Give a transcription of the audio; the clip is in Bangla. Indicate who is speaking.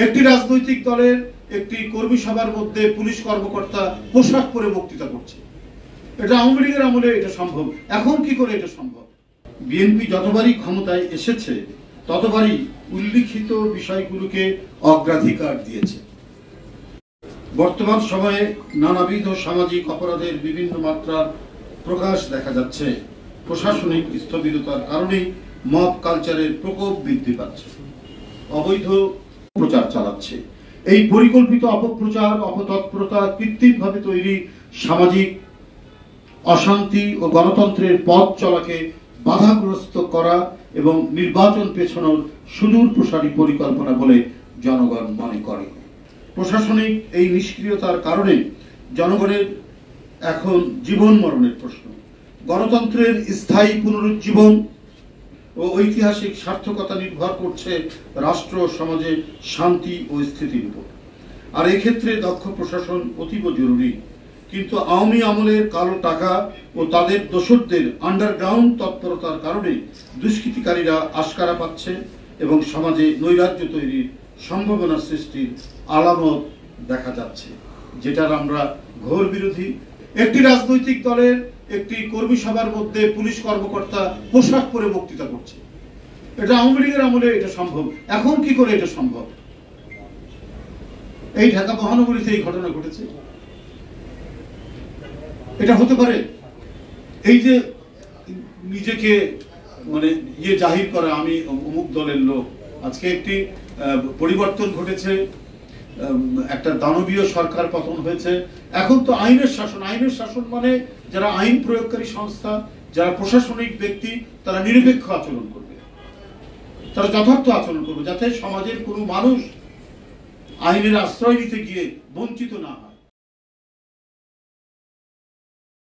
Speaker 1: একটি রাজনৈতিক দলের একটি কর্মী সভার মধ্যে পুলিশ কর্মকর্তা পোশাক পরে বক্তৃতা করছে। এটা আওয়ামী লীগের আমলে এটা সম্ভব, এখন কি করে এটা সম্ভব? বিএনপি যতবারই ক্ষমতায় এসেছে ততবারই উল্লিখিত বিষয়গুলোকে অগ্রাধিকার দিয়েছে। বর্তমান সময়ে নানাবিধ সামাজিক অপরাধের বিভিন্ন মাত্রার প্রকাশ দেখা যাচ্ছে। প্রশাসনিক স্থবিরতার কারণে মব কালচারের প্রকোপ বৃদ্ধি পাচ্ছে, অবৈধ প্রচার চালাচ্ছে। এই পরিকল্পিত অপপ্রচার, অপতৎপরতা, কৃত্রিমভাবে তৈরি সামাজিক অশান্তি ও গণতন্ত্রের পথ চলাকে বাধাগ্রস্ত করা এবং নির্বাচন পেছানোর সুদূর প্রসারী পরিকল্পনা বলে জনগণ মনে করে। প্রশাসনিক এই নিষ্ক্রিয়তার কারণে জনগণের এখন জীবন মরণের প্রশ্ন। গণতন্ত্রের স্থায়ী পুনরুজ্জীবন ও ঐতিহাসিক সার্থকতা নির্ভর করছে রাষ্ট্র সমাজে শান্তি ও স্থিতির উপর। আর এক্ষেত্রে দক্ষ প্রশাসন অতীব জরুরি। কিন্তু আওয়ামী আমলের কালো টাকা ও তাদের দোসরদের আন্ডারগ্রাউন্ড তৎপরতার কারণে দুষ্কৃতিকারীরা আশকারা পাচ্ছে এবং সমাজে নৈরাজ্য তৈরির সম্ভাবনা সৃষ্টির আলামত দেখা যাচ্ছে, যেটার আমরা ঘোর বিরোধী। একটি রাজনৈতিক দলের একটি কর্মী সভার মধ্যে পুলিশ কর্মকর্তা পোশাক পরে বক্তৃতা করছে। এটা আওয়ামী লীগের আমলে এটা সম্ভব, এখন কি করে এটা সম্ভব? এই ঢাকা মহানগরীতে এই ঘটনা ঘটেছে। এটা হতে পারে এই যে নিজেকে মানে জাহির করা, আমি অমুক দলের লোক। আজকে একটি পরিবর্তন ঘটেছে, একটা দানবীয় সরকার পতন হয়েছে। এখন তো আইনের শাসন। আইনের শাসন মানে যারা আইন প্রয়োগকারী সংস্থা, যারা প্রশাসনিক ব্যক্তি, তারা নিরপেক্ষ আচরণ করবে, তারা যথার্থ আচরণ করবে, যাতে সমাজের কোনো মানুষ আইনের আশ্রয় নিতে গিয়ে বঞ্চিত না হয়।